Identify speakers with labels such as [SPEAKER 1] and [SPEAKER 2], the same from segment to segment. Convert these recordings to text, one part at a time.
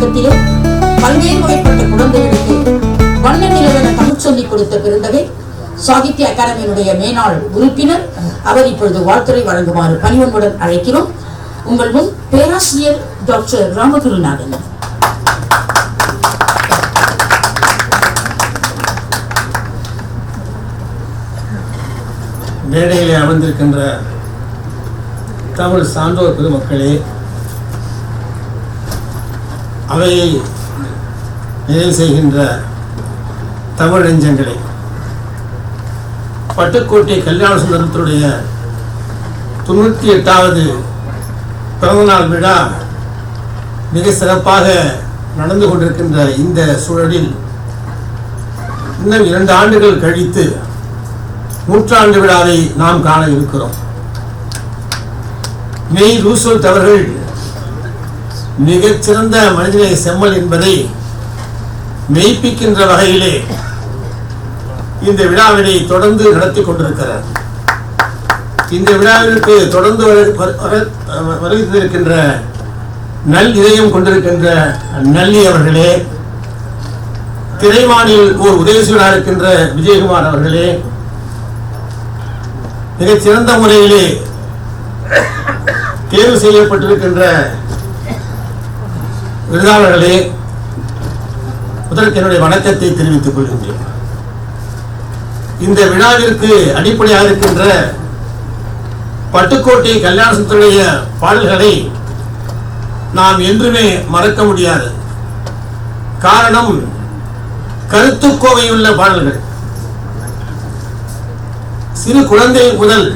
[SPEAKER 1] தமிழகத்திலே பல்வேறு வகைப்பட்ட குழந்தைகளுக்கு வண்ண நிலவென தமிழ் சொல்லிக் கொடுத்த பெருந்தகை சாகித்ய அகாடமியினுடைய மேனாள் உறுப்பினர். அவர் இப்பொழுது வாழ்த்துரை வழங்குமாறு பணிவன்புடன் அழைக்கிறோம். உங்கள் முன் பேராசிரியர் டாக்டர் ராமகுருநாதன்.
[SPEAKER 2] மேடையிலே அமர்ந்திருக்கின்ற தமிழ் சான்றோர் பெருமக்களே, அவையை நிறைவு செய்கின்ற தமிழ் நெஞ்சங்களே, பட்டுக்கோட்டை கல்யாண சுந்தரத்தினுடைய 98வது பிறந்தநாள் விழா மிக சிறப்பாக நடந்து கொண்டிருக்கின்ற இந்த சூழலில் இன்னும் 2 ஆண்டுகள் கழித்து 100ஆண்டு விழாவை நாம் காண இருக்கிறோம். மெய் ரூஸ்வெல்ட் அவர்கள் மிகச்சிறந்த மனிதநேய செம்மல் என்பதை மெய்ப்பிக்கின்ற வகையிலே இந்த விழாவினை தொடர்ந்து நடத்தி கொண்டிருக்கிறார். இந்த விழாவிற்கு தொடர்ந்து வருகின்ற நல் இதயம் கொண்டிருக்கின்ற நல்லி அவர்களே, திரைமானில் ஓர் உதயசூரா இருக்கின்ற விஜயகுமார் அவர்களே, மிகச் சிறந்த முறையிலே தேர்வு செய்யப்பட்டிருக்கின்ற விருதாளர்களே, முதற்கு என்னுடைய வணக்கத்தை தெரிவித்துக் கொள்கின்றேன். இந்த விழாவிற்கு அடிப்படையாக இருக்கின்ற பட்டுக்கோட்டை கல்யாண சுந்தரத்துடைய பாடல்களை நாம் என்றுமே மறக்க முடியாது. காரணம், கருத்துக்கோவையுள்ள பாடல்கள். சிறு குழந்தை முதல்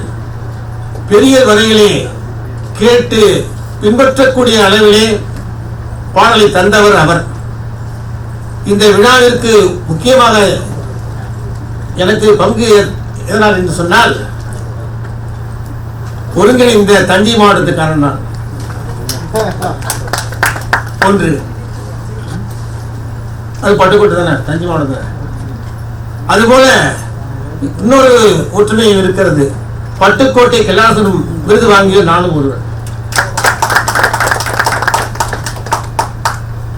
[SPEAKER 2] பெரிய வரையிலே கேட்டு பின்பற்றக்கூடிய அளவிலே பாடலை தந்தவர் அவர். இந்த விழாவிற்கு முக்கியமாக எனக்கு பங்கு எதனால் என்று சொன்னால், ஒருங்கிணைந்த தஞ்சை மாவட்டத்துக்காரன் நான். ஒன்று அது பட்டுக்கோட்டை தானே, தஞ்சை மாவட்டம். அதுபோல இன்னொரு ஒற்றுமையும் இருக்கிறது. பட்டுக்கோட்டை கல்யாணம் விருது வாங்கிய நானும் ஒருவர்.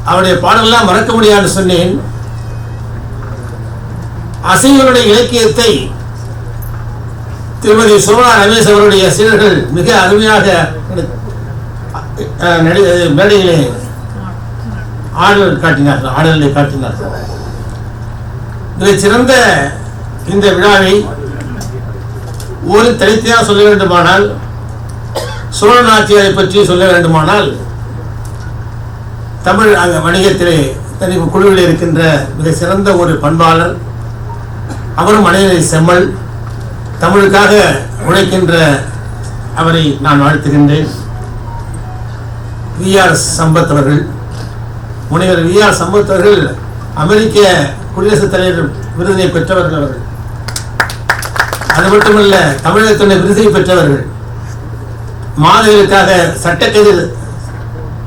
[SPEAKER 2] அவருடைய பாடலாம் மறக்க முடியாது சொன்னேன். அசைவனுடைய இலக்கியத்தை திருமதி சோழா ரமேஷ் அவருடைய சீடர்கள் மிக அருமையாக மேடையிலே ஆடலை காட்டினார்கள். மிகச் சிறந்த இந்த விழாவை ஒரு தனித்தையாக சொல்ல வேண்டுமானால், சோழ நாச்சியாரை பற்றி சொல்ல வேண்டுமானால், தமிழ் வணிகத்திலே தனி குழுவில் இருக்கின்ற மிக சிறந்த ஒரு பண்பாளர். அவரும் மனிதனை செம்மல், தமிழுக்காக உழைக்கின்ற அவரை நான் வாழ்த்துகின்றேன். வி.ஆர். சம்பத் அவர்கள், முனைவர் வி.ஆர். சம்பத் அவர்கள் அமெரிக்க குடியரசுத் தலைவர் விருதினை பெற்றவர்கள். அவர்கள் அது மட்டுமல்ல, தமிழகத்தினுடைய விருதை பெற்றவர்கள். மாணவர்களுக்காக சட்டக்கதிர்,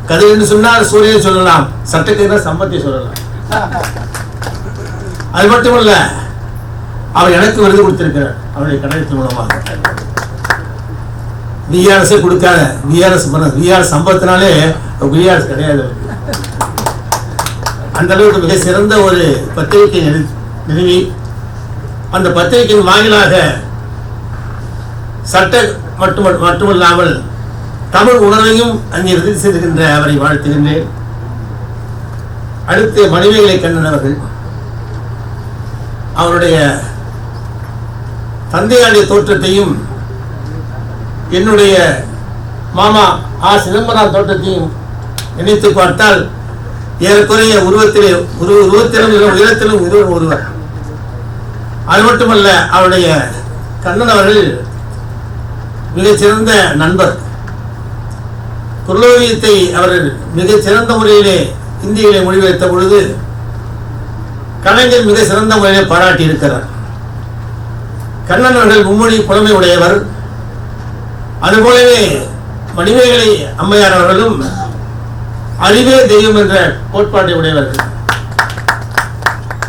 [SPEAKER 2] கதிர் என்று சொன்னால் சூரியனை சொல்லலாம், சட்டக்கதிர் சம்பத்தை சொல்லலாம். அது மட்டுமல்ல, அவர் எனக்கு விருது கொடுத்திருக்கிறார் அவருடைய கடையத்தின் மூலமாக. விஆர்எஸ் கொடுக்காத விஆர்எஸ் சம்பத்தினாலே விஆர்எஸ் கிடையாது. அந்த அளவுக்கு மிக சிறந்த ஒரு பத்திரிகை நிறுவி, அந்த பத்திரிகையின் வாயிலாக சட்ட மட்டுமல்லாமல் தமிழ் உணர்வையும் அங்கே இறுதி செய்திருக்கின்ற அவரை வாழ்த்துகின்றேன். அடுத்து மணிமேகலை கண்ணன் அவர்கள், அவருடைய தந்தையாடைய தோற்றத்தையும் என்னுடைய மாமா ஆ. சிதம்பரம் தோற்றத்தையும் நினைத்து பார்த்தால் ஏறக்குறைய உருவத்திலும் உயரத்திலும் ஒருவர். அது மட்டுமல்ல, அவருடைய கண்ணன் அவர்கள் மிகச்சிறந்த நண்பர். குரலோவியத்தை அவர்கள் மிகச் சிறந்த முறையிலே இந்தியிலே மொழிபெயர்த்த பொழுது கலைஞர் மிக சிறந்த முறையிலே பாராட்டி இருக்கிறார். கண்ணன் அவர்கள் மும்மொழி புலமை உடையவர். அதுபோலவே மணிமேகலை அம்மையார் அவர்களும் அறிவே தெய்வம் என்ற கோட்பாட்டை உடையவர்கள்.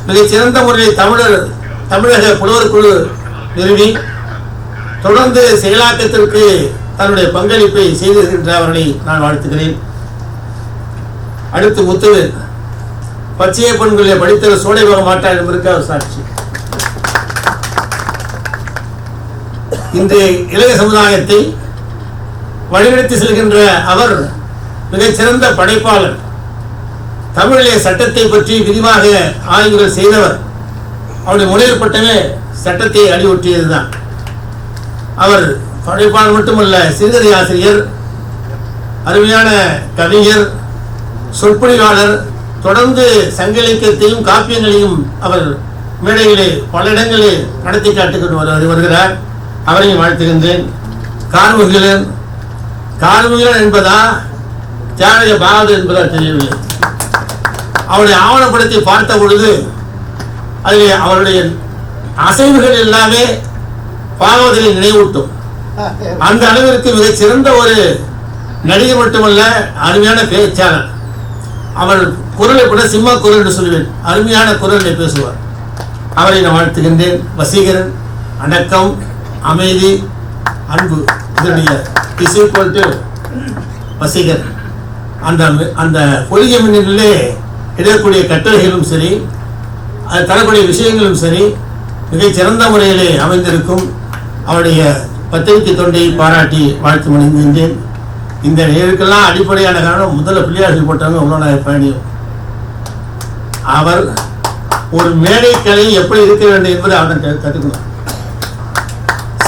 [SPEAKER 2] மிகச் சிறந்த முறையில் தமிழக புலவர் குழு நிறுவி தொடர்ந்து செயலாக்கத்திற்கு தன்னுடைய பங்களிப்பை செய்திருக்கின்ற அவர்களை நான் வாழ்த்துகிறேன். அடுத்து முத்துவேல் பச்சைய பெண்களை படித்தவர் சோடை போக மாட்டார் என்பதற்கு அவர் சாட்சி. இன்றைய இளைய சமுதாயத்தை வழிநடத்தி செல்கின்ற அவர் மிகச்சிறந்த படைப்பாளர். தமிழிலே சட்டத்தை பற்றி விரிவாக ஆய்வுகள் செய்தவர். அவருடைய முனையப்பட்டவே சட்டத்தை அடியொற்றியதுதான். அவர் படைப்பாளர் மட்டுமல்ல, சிறுகதை ஆசிரியர், அருமையான கவிஞர், சொற்பொழிவாளர். தொடர்ந்து சங்க இலக்கியத்தையும் காப்பியங்களையும் அவர் மேடைகளே பல இடங்களில் நடத்தி காட்டுக்கொண்டு வருகிறார். அவரையும் வாழ்த்துகின்றேன். கார்முகிலன் என்பதா தியாகராஜ பகதூர் என்பதா தெரியவில்லை. அவருடைய ஆவணப்படத்தை பார்த்த பொழுது அதில் அவருடைய அசைவுகள் எல்லாமே பாகவதரை நினைவூட்டும். அந்த அளவிற்கு மிகச் சிறந்த ஒரு நடிகை மட்டுமல்ல, அருமையான பேச்சாளர். அவர் குரலை கூட சிம்ம குரல் என்று சொல்லுவேன். அருமையான குரலை பேசுவார். அவரை நான் வாழ்த்துகின்றேன். வசீகரன் அடக்கம், அமைதி, அன்பு, இதனுடைய வசீகரன். அந்த பொலிகை மின்னலிலே இடக்கூடிய கட்டுரைகளும் சரி, அது தரக்கூடிய விஷயங்களும் சரி, மிகச் சிறந்த முறையிலே அமைந்திருக்கும். அவருடைய பத்திரிகை தொண்டை பாராட்டி வாழ்த்து மணிகின்றேன். இந்த நிகழ்வுக்கெல்லாம் அடிப்படையான காரணம் முதல்ல பிள்ளையாசி போட்டாங்க உலகநாயக பயணியும். அவர் ஒரு மேடை கலை எப்படி இருக்க வேண்டும் என்பதை அவன் கற்றுக்கணும்.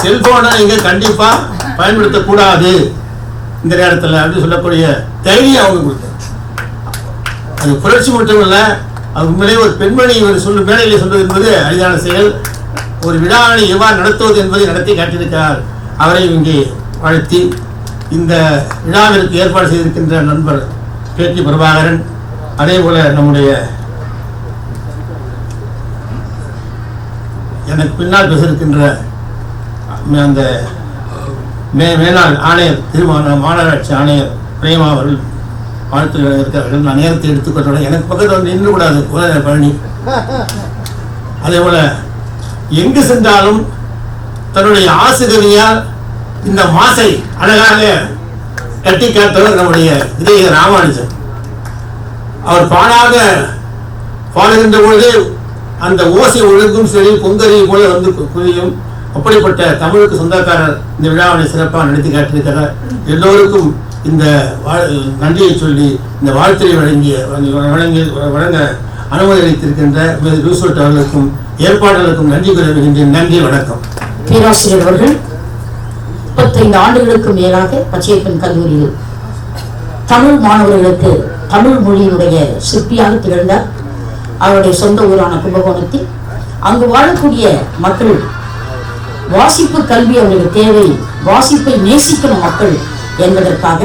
[SPEAKER 2] செல்போனை இங்க கண்டிப்பா பயன்படுத்தக்கூடாது இந்த நேரத்தில் அப்படின்னு சொல்லக்கூடிய தைரியம் அவங்க கொடுத்தார். அது புரட்சி மட்டுமல்ல, அது உண்மையிலே ஒரு பெண்மணி சொல்லும் மேடையில் சொல்வது என்பது அரிதான செயல். ஒரு விழாவை எவ்வாறு நடத்துவது என்பதை நடத்தி காட்டியிருக்கிறார். அவரையும் இங்கே வாழ்த்தி, இந்த விழாவிற்கு ஏற்பாடு செய்திருக்கின்ற நண்பர் கேடி பிரபாகரன், அதே போல நம்முடைய எனக்கு பின்னால் பேசியிருக்கின்ற அந்த மேலாள் ஆணையர், மாநகராட்சி ஆணையர் பிரேமா அவர்கள் வாழ்த்து இருக்கிறார்கள். நான் நேரத்தை எடுத்துக்கொள்ள எனக்கு பக்கத்தில் வந்து நின்று கூடாது பழனி. அதே போல எங்கு சென்றாலும் தன்னுடைய ஆசிரியர் இந்த மாசை அழகாக கட்டி காத்தவர் நம்முடைய இதய ராமானுஜன். அவர் பாடாக பாடுகின்ற பொழுது அந்த ஓசை ஒழுங்கும் சரி, பொங்கரி போல வந்து புரியும். அப்படிப்பட்ட தமிழுக்கு சொந்தக்காரர் இந்த விழாவினை சிறப்பாக நடத்தி காட்டியிருக்கிறார். எல்லோருக்கும் இந்த நன்றியை சொல்லி இந்த வாழ்த்துறை வழங்க அனுமதி அளித்திருக்கின்ற ரூஸ்வெல்ட் அவர்களுக்கும் ஏற்பாடுகளுக்கும் நன்றி கூறுகின்றேன். நன்றி, வணக்கம்.
[SPEAKER 1] பேராசிரியர் அவர்கள் 35 ஆண்டுகளுக்கு மேலாக பச்சையப்பன் கல்லூரியில் தமிழ் மாணவர்களுக்கு தமிழ் மொழியினுடைய சிற்பியாக திகழ்ந்தார். அவருடைய சொந்த ஊரான கும்பகோணத்தில் அங்கு வாழக்கூடிய மக்கள் வாசிப்பு கல்வி அவர்களுக்கு தேவை, வாசிப்பை நேசிக்கணும் மக்கள் என்பதற்காக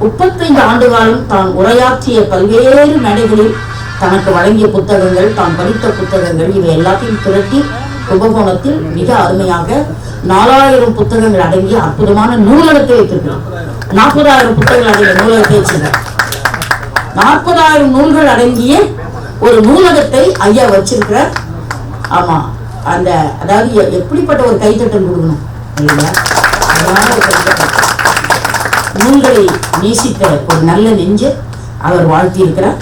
[SPEAKER 1] 35 ஆண்டு காலம் தான் உரையாற்றிய பல்வேறு மேடைகளில் தனக்கு வழங்கிய புத்தகங்கள், தான் படித்த புத்தகங்கள், இவை எல்லாத்தையும் திரட்டி கும்பகோணத்தில் மிக அருமையாக 4000 புத்தகங்கள் அடங்கிய அற்புதமான நூலகத்தை வைத்திருக்கிறார். 40,000 புத்தகங்கள் அடங்கிய நூலகத்தை வச்சிருக்கார். 40,000 நூல்கள் அடங்கிய ஒரு நூலகத்தை ஐயா வச்சிருக்கிறார். ஆமா, அந்த அதாவது எப்படிப்பட்ட ஒரு கைத்தட்டல் கொடுக்கணும் இல்லையா? நூல்களை நேசித்த ஒரு நல்ல நெஞ்சு அவர் வாழ்த்தி இருக்கிறார்.